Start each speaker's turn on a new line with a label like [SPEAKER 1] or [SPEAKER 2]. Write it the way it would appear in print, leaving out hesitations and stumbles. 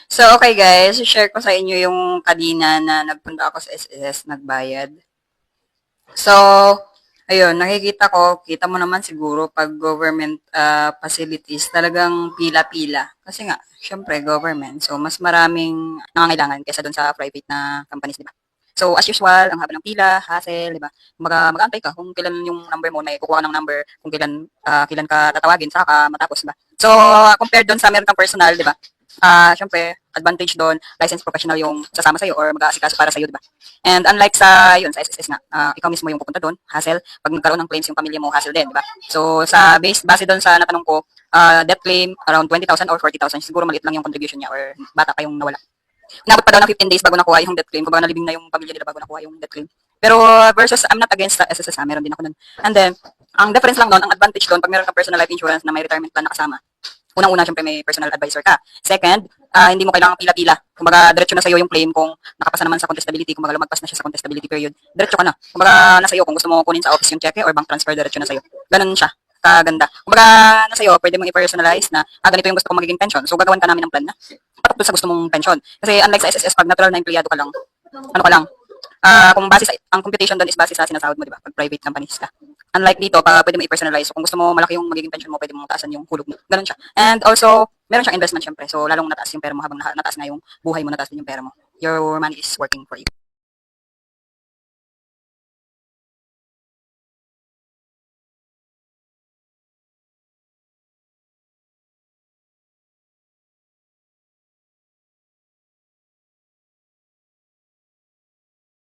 [SPEAKER 1] So, okay guys, share ko sa inyo yung kanina na nagpunta ako sa SSS, nagbayad. So, ayun, nakikita ko, kita mo naman siguro pag government facilities, talagang pila-pila. Kasi nga, syempre, government. So, mas maraming nangangailangan kaysa dun sa private na companies, di ba? So, as usual, ang haba ng pila, hassle, di ba? Kumbaga, mag-aantay ka kung kailan yung number mo, may kukuha ka ng number, kung kailan ka tatawagin, saka matapos, di ba? So, compared doon sa meron kang personal, di ba? Syempre, advantage doon, licensed professional yung sasama sa'yo or mag-aasikaso para sa'yo, di ba? And unlike sa, yun, sa SSS nga, ikaw mismo yung pupunta doon, hassle. Pag nagkaroon ng claims yung pamilya mo, hassle din, di ba? So, base doon sa natanong ko, death claim, around 20,000 or 40,000, siguro maliit lang yung contribution niya or bata pa yung nawala. Inabot pa daw ng 15 days bago nakuha yung death claim. Kumbaga nalibing na yung pamilya nila bago nakuha yung death claim. Pero versus, I'm not against the SSS, meron din ako nun. And then, ang difference lang doon, ang advantage doon, pag meron ka personal life insurance na may retirement plan na kasama, unang-una, syempre may personal advisor ka. Second, hindi mo kailangang pila-pila. Kumbaga, diretso na sa'yo yung claim kung nakapasa naman sa contestability, kumbaga lumagpas na siya sa contestability period. Diretso ka na. Kumbaga, nasa iyo kung gusto mo kunin sa office yung cheque or bank transfer, diretso na sa'yo. Ganun siya. Kaganda. Kumbaga, nasa iyo, pwede mong i-personalize na, ganito yung gusto kong magiging pension. So, gagawan ka namin ng plan na patok doon sa gusto mong pension. Kasi unlike sa SSS, pag natural na empleyado ka lang, ano ka lang, kung base sa, ang computation doon is base sa sinasahod mo, di ba? Pag private companies ka. Unlike dito, pwede mo i-personalize. So, kung gusto mo malaki yung magiging pension mo, pwede mo taasan yung hulog mo. Ganun siya. And also, meron siyang investment syempre. So, lalong nataas yung pera mo habang nataas nga yung buhay mo, nataas din yung pera mo. Your money is working for you.